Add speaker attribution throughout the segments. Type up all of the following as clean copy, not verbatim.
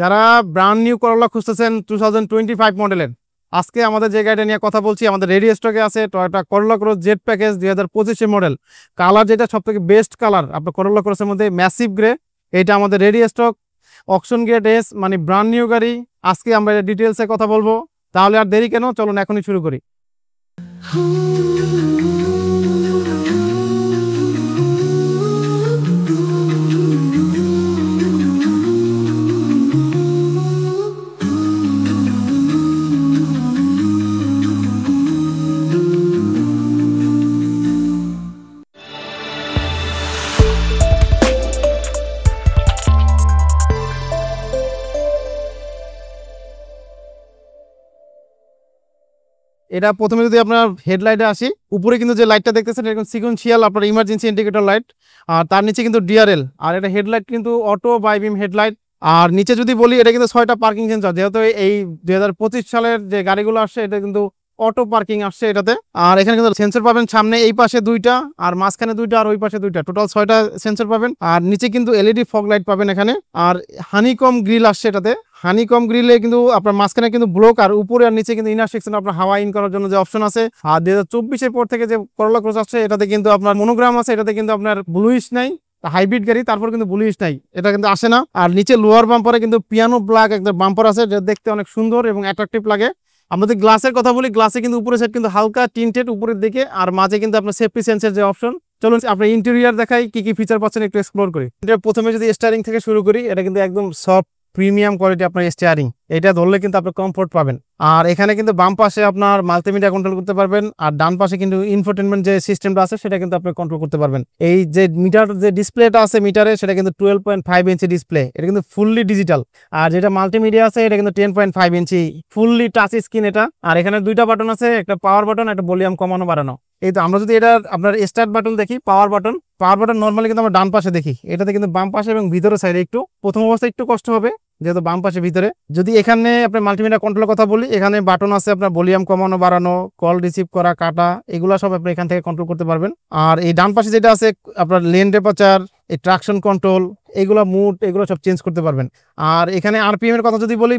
Speaker 1: যারা brand new করোলা খুঁজতেছেন 2025 মডেলের, আজকে আমাদের যে গাড়িটা নিয়ে কথা বলছি আমাদের রেডি স্টকে আছে টয়োটা করোলা cross Z package 2025 model. Colour যেটা সবথেকে বেস্ট কালার আপনার করোলা ক্রসের মধ্যে ম্যাসিভ গ্রে, এটা আমাদের ready stock auction grade S, মানে ব্র্যান্ড নিউ গাড়ি। আজকে আমরা ডিটেলসে কথা বলবো, তাহলে আর দেরি কেন, চলুন এখনই শুরু করি। এটা প্রথমে যদি আপনার হেডলাইটে আসি, উপরে কিন্তু যে লাইটটা দেখতেছেন এরকম সিকোয়েন্সিয়াল আপনার ইমার্জেন্সি ইন্ডিকেটর লাইট, আর তার নিচে কিন্তু ডিআরএল, আর এটা হেডলাইট কিন্তু অটো বাইবিম হেডলাইট। আর নিচে যদি বলি এটা কিন্তু 6টা পার্কিং সেন্সর, যেহেতু এই 2025 সালের যে গাড়িগুলো আসছে এটা কিন্তু অটো পার্কিং আসছে এটাতে। আর এখানে কিন্তু সেন্সর পাবেন সামনে এই পাশে 2টা, আর মাঝখানে 2টা, আর ওই পাশে 2টা, টোটাল 6টা সেন্সর পাবেন। আর নিচে কিন্তু এলইডি ফগ লাইট পাবেন এখানে। আর হানিকম গ্রিল আসছে এটাতে, হানিকম গ্রিলে কিন্তু আপনার মাঝখানে কিন্তু ব্লক, আর উপরে আর নিচে কিন্তু ইনার সেকশন আপনার হাওয়া ইন করার জন্য যে অপশন আছে। আর 2024 পর থেকে যে করোলা ক্রস আসছে এটাতে কিন্তু আপনার মনোগ্রাম আছে, এটাতে কিন্তু আপনার ব্লুইশ নাই, হাইব্রিড গাড়ি তারপর কিন্তু ব্লুইশ নাই, এটা কিন্তু আসে না। আর নিচে লোয়ার বাম্পারে কিন্তু পিয়ানো ব্ল্যাক একটা বাম্পার আছে, যেটা দেখতে অনেক সুন্দর এবং অ্যাট্রাকটিভ লাগে। আমাদের গ্লাসের কথা বলি, গ্লাসে কিন্তু উপরে সাইড কিন্তু হালকা টিন্টেড উপরের দিকে, আর মাঝে কিন্তু আপনার সেফটি সেন্সের যে অপশন। চলুন আপনার ইন্টেরিয়ার দেখাই, কি কি ফিচার পাচ্ছেন একটু এক্সপ্লোর করি। এটা প্রথমে যদি স্টিয়ারিং থেকে শুরু করি, এটা কিন্তু একদম সফট প্রিমিয়াম কোয়ালিটি আপনার স্টিয়ারিং, এটা ধরলে কিন্তু আপনি কমফোর্ট পাবেন। আর এখানে কিন্তু বাম পাশে আপনার মাল্টিমিডিয়া কন্ট্রোল করতে পারবেন, আর ডান পাশে কিন্তু ইনফোটেনমেন্ট যে সিস্টেমটা আছে সেটা কিন্তু আপনি কন্ট্রোল করতে পারবেন। এই যে মিটার যে ডিসপ্লেটা আছে মিটারে, সেটা কিন্তু 12.5 ইঞ্চি ডিসপ্লে, এটা কিন্তু ফুললি ডিজিটাল। আর যেটা মাল্টিমিডিয়া আছে এটা কিন্তু 10.5 ইঞ্চি ফুললি টাচ স্ক্রিন এটা। আর এখানে 2টা বাটন আছে, একটা পাওয়ার বাটন, একটা ভলিউম কমানো বাড়ানো। এই তো আমরা যদি এটা আপনার স্টার্ট বাটন দেখি, পাওয়ার বাটন নর্মালি কিন্তু আমরা ডান পাশে দেখি, এটাতে কিন্তু বাম পাশে এবং ভিতরের সাইডে একটু প্রথম অবস্থায় একটু কষ্ট হবে যেহেতু বাম পাশে ভিতরে। যদি এখানে আপনার মাল্টিমিডিয়া কন্ট্রোলের কথা বলি, এখানে বাটন আছে আপনার ভলিউম কমানো বাড়ানো, কল রিসিভ করা কাটা, এগুলো সব আপনি এখান থেকে কন্ট্রোল করতে পারবেন। আর এই ডান পাশে যেটা আছে আপনার লেন টেম্পারেচার, এই ট্রাকশন কন্ট্রোল, এগুলো মুড, এগুলো সব চেঞ্জ করতে পারবেন। আর এখানে আরপিএম এর কথা যদি বলি,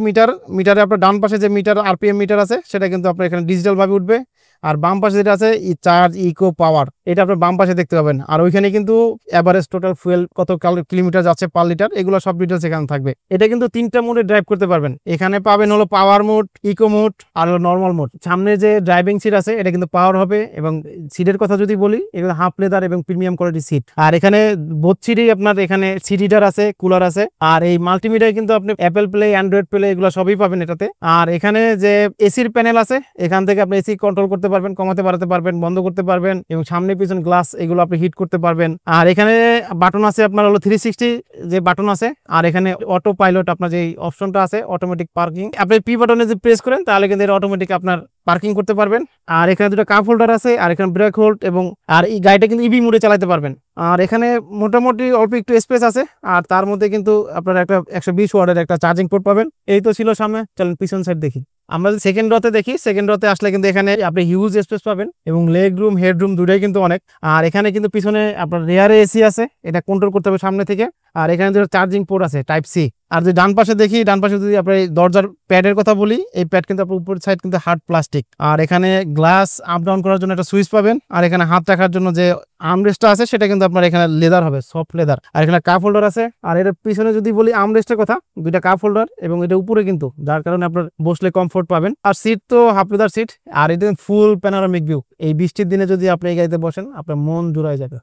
Speaker 1: মিটারে আপনার ডান পাশে যে মিটার আরপিএম মিটার আছে সেটা কিন্তু আপনার এখানে ডিজিটাল ভাবে উঠবে। আর বাম পাশে যেটা আছে চার্জ ইকো পাওয়ার, এটা আপনার বাম পাশে দেখতে পাবেন। আর ওইখানে কিন্তু এভারেজ টোটাল ফুয়েল কত কিলোমিটার যাচ্ছে পার লিটার, এগুলো সব ডিটেলস এখানে থাকবে। এটা কিন্তু 3টা মোডে ড্রাইভ করতে পারবেন। এখানে পাবেন হলো পাওয়ার মোড, ইকো মোড আর নর্মাল মোড। সামনে যে ড্রাইভিং সিট আছে এটা কিন্তু পাওয়ার হবে, এবং সিটের কথা যদি বলি এগুলো হাফ লেদার এবং প্রিমিয়াম কোয়ালিটি সিট। আর এখানে বোথ সিটই আপনার এখানে সিট হিটার আছে, কুলার আছে। আর এই মাল্টিমিডিয়ায় কিন্তু আপনি অ্যাপেল প্লে, অ্যান্ড্রয়েড প্লে এগুলো সবই পাবেন এটাতে। আর এখানে যে এসির প্যানেল আছে, এখান থেকে আপনি এসি কন্ট্রোল করতে পারবেন, কমাতে বাড়াতে পারবেন, বন্ধ করতে পারবেন, এবং সামনে পিছন গ্লাস এগুলো আপনি হিট করতে পারবেন। আর এখানে বাটন আছে আপনার হলো 360 যে বাটন আছে। আর এখানে অটো পাইলট আপনার যে অপশনটা আছে অটোমেটিক পার্কিং, আপনি পি বাটনে যদি প্রেস করেন তাহলে কিন্তু এটা অটোমেটিক আপনার পার্কিং করতে পারবেন। আর এখানে 2টা কাপ হোল্ডার আছে, আর এখানে ব্রেক হোল্ড, এবং আর এই গাড়িটা কিন্তু ইভি মোডে চালাতে পারবেন। আর এখানে মোটামুটি অল্প একটু স্পেস আছে, আর তার মধ্যে কিন্তু আপনার একটা 120 ওয়াটের একটা চার্জিং পোর্ট পাবেন। এই তো ছিল সামনে, চলেন পিছন সাইড দেখি। আমরা যদি সেকেন্ড রতে দেখি, সেকেন্ড রতে আসলে কিন্তু এখানে আপনি হিউজ স্পেস পাবেন, এবং লেগ রুম হেড রুম দুটাই কিন্তু অনেক। আর এখানে কিন্তু পিছনে আপনার রেয়ারে এসি আছে, এটা কন্ট্রোল করতে হবে সামনে থেকে। আর এখানে যেটা চার্জিং পোর্ট আছে টাইপ সি। আর যদি ডান পাশে দেখি, ডান পাশে যদি আপনার দরজার প্যাডের কথা বলি, এই প্যাড কিন্তু আপনার উপরের সাইড কিন্তু হার্ড প্লাস্টিক। আর এখানে গ্লাস আপ ডাউন করার জন্য একটা সুইচ পাবেন। আর এখানে হাত রাখার জন্য যে আর্মরেস্টটা আছে সেটা কিন্তু আপনার এখানে লেদার হবে, সফট লেদার। আর এখানে কাপ হোল্ডার আছে। আর এর পিছনে যদি বলি আর্মরেস্টের কথা, 2টা কাপ হোল্ডার, এবং এটা উপরে কিন্তু, যার কারণে আপনার বসলে কমফোর্ট পাবেন। আর সিট তো হাফ লেদার সিট, আর এটা ফুল প্যানোরামিক ভিউ। এই বৃষ্টির দিনে যদি আপনি এই গাড়িতে বসেন আপনার মন জুড়ায় যাবে।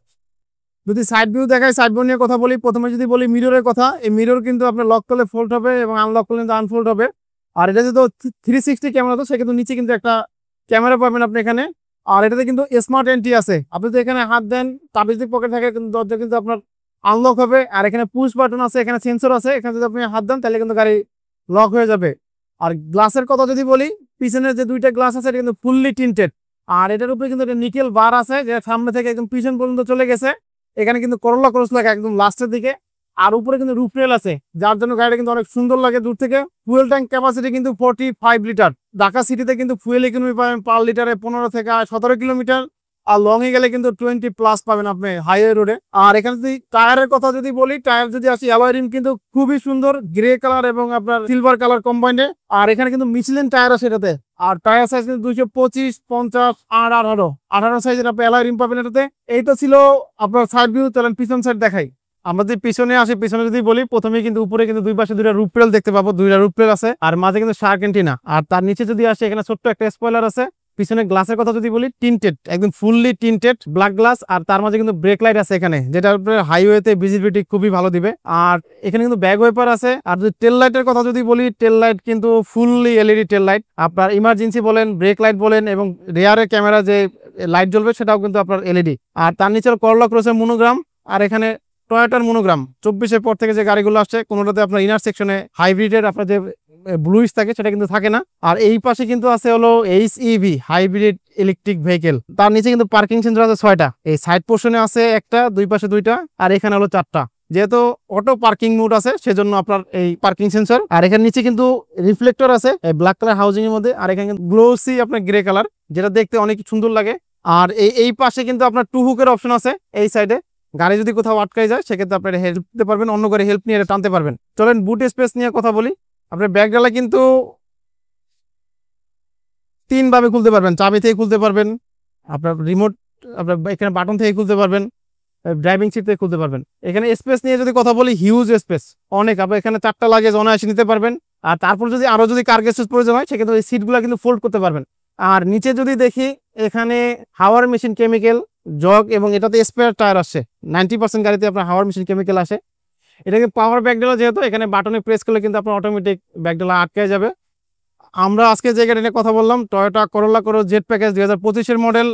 Speaker 1: যদি সাইড ভিউ দেখায়, সাইড ভিউ নিয়ে কথা বলি, প্রথমে যদি বলি মিররের কথা, এই মিরর কিন্তু আপনার লক করলে ফোল্ড হবে এবং আনলক করলে কিন্তু আনফোল্ড হবে। আর এটা যদি 360 ক্যামেরা, তো সে কিন্তু নিচে কিন্তু একটা ক্যামেরা পাবেন আপনি এখানে। আর এটাতে কিন্তু স্মার্ট এন্ট্রি আছে, আপনি যদি এখানে হাত দেন, তাবিজ যদি পকেট থাকে কিন্তু দরজা কিন্তু আপনার আনলক হবে। আর এখানে পুশ বাটন আছে, এখানে সেন্সর আছে, এখানে যদি আপনি হাত দেন তাহলে কিন্তু গাড়ি লক হয়ে যাবে। আর গ্লাসের কথা যদি বলি, পিছনের যে 2টা গ্লাস আছে এটা কিন্তু ফুললি টিন্টেড। আর এটার উপরে কিন্তু একটা নিকেল বার আছে, যেটা সামনে থেকে একদম পিছন পর্যন্ত চলে গেছে। এখানে কিন্তু করোলা ক্রস লেখা একদম লাস্টের দিকে। আর উপরে কিন্তু রুফ রেল আছে, যার জন্য গাড়িটা কিন্তু অনেক সুন্দর লাগে দূর থেকে। ফুয়েল ট্যাঙ্ক ক্যাপাসিটি কিন্তু 45 লিটার। ঢাকা সিটিতে কিন্তু ফুয়েল ইকোনমি পাবেন পার লিটারে 15 থেকে 17 কিলোমিটার। আর লং এ গেলে কিন্তু 20+ পাবেন আপনি হাইওয়ে রোডে। আর এখানে যদি টায়ারের কথা যদি বলি, টায়ার যদি আসি অ্যালয় রিম কিন্তু খুবই সুন্দর, গ্রে কালার এবং আপনার সিলভার কালার কম্বাইন্ডে। আর এখানে কিন্তু মিচলিন টায়ার আছে এটাতে। আর টায়ার সাইজ কিন্তু 225, 50 আর 18 সাইজের আপনি অ্যালয় রিম পাবেন এটাতে। এই তো ছিল আপনার সাইড ভিউ। চলেন পিছন সাইড দেখাই। আমরা যদি পিছনে আসি, পিছনে যদি বলি, প্রথমে কিন্তু উপরে কিন্তু দুই পাশে দুইটা রুফ রেল দেখতে পাবো, দুইটা রুফ রেল আছে। আর মাঝে কিন্তু শার্ক এন্টিনা। আর তার নিচে যদি আসে, এখানে ছোট্ট একটা স্পয়লার আছে। পিছনে গ্লাসের কথা যদি বলি, টিন্টেড, একদম ফুললি টিন্টেড ব্ল্যাক গ্লাস। আর তার মাঝে কিন্তু ব্রেক লাইট আছে এখানে, যেটা আপনার হাইওয়েতে ভিজিবিলিটি খুবই ভালো দিবে। আর এখানে কিন্তু ব্যাক ওয়াইপার আছে। আর যদি টেল লাইটের কথা যদি বলি, টেল লাইট কিন্তু ফুললি এলইডি টেল লাইট। আপনার ইমার্জেন্সি বলেন, ব্রেক লাইট বলেন এবং রেয়ারে ক্যামেরা যে লাইট জ্বলবে সেটাও কিন্তু আপনার এলইডি। আর তার নিচে করলা ক্রসের মনোগ্রাম। আর এখানে টয়োটার মনোগ্রাম। 24-এর পর থেকে যে গাড়িগুলো আসছে কোনোটাতে আপনার ইনার সেকশনে হাইব্রিডের আপনার যে ব্লুইস থাকে সেটা কিন্তু থাকে না। আর এই পাশে কিন্তু আছে হলো HEV, হাইব্রিড ইলেকট্রিক ভেহিকেল। তার নিচে কিন্তু পার্কিং সেন্সর আছে 6টা। এই সাইড পোর্শনে আছে একটা, দুই পাশে 2টা, আর এখানে হলো 4টা। যেহেতু অটো পার্কিং মোড আছে সেজন্য আপনার এই পার্কিং সেন্সর। আর এখানে নিচে কিন্তু রিফ্লেক্টর আছে এই ব্ল্যাক কালার হাউজিং এর মধ্যে। আর এখানে কিন্তু গ্লোসি আপনার গ্রে কালার, যেটা দেখতে অনেক সুন্দর লাগে। আর এই পাশে কিন্তু আপনার 2 হুকের অপশন আছে এই সাইডে। গাড়ি যদি কোথাও আটকায় যায় সেক্ষেত্রে আপনারা হেল্প দিতে পারবেন, অন্য গাড়ি হেল্প নিয়ে টানতে পারবেন। চলেন বুট স্পেস নিয়ে কথা বলি। আপনার ব্যাগ ডালা কিন্তু 3 ভাবে খুলতে পারবেন, চাবি থেকে খুলতে পারবেন, আপনার রিমোট, আপনার এখানে বাটন থেকে খুলতে পারবেন, ড্রাইভিং সিট থেকে খুলতে পারবেন। এখানে স্পেস নিয়ে যদি কথা বলি, হিউজ স্পেস অনেক। আপনার এখানে 4টা লাগেজ অনায়াসে নিতে পারবেন। আর তারপর যদি আরো যদি কার্গো স্পেস প্রয়োজন হয় সেক্ষেত্রে এই সিটগুলো কিন্তু ফোল্ড করতে পারবেন। আর নিচে যদি দেখি, এখানে হাওয়ার মেশিন কেমিক্যাল জগ এবং এটাতে স্পেয়ার টায়ার আসছে। 90% গাড়িতে আপনার হাওয়ার মেশিন কেমিক্যাল আসে। এটাকে পাওয়ার ব্যাকডালা, যেহেতু এখানে বাটনে প্রেস করলে কিন্তু আপনার অটোমেটিক ব্যাকডালা আটকে যাবে। আমরা আজকে যে গাড়ি নিয়ে কথা বললাম, Toyota Corolla Cross Z package 2025-এর model,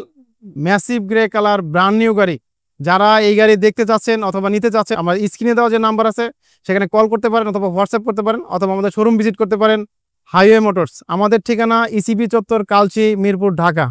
Speaker 1: massive grey colour, brand new গাড়ি। যারা এই গাড়ি দেখতে চাচ্ছেন অথবা নিতে চাচ্ছেন, আমার স্ক্রিনে দেওয়া যে নাম্বার আছে সেখানে কল করতে পারেন অথবা হোয়াটসঅ্যাপ করতে পারেন, অথবা আমাদের শোরুম ভিজিট করতে পারেন, হাইওয়ে মোটরস। আমাদের ঠিকানা ইসিবি চত্বর, কালচি, মিরপুর, ঢাকা।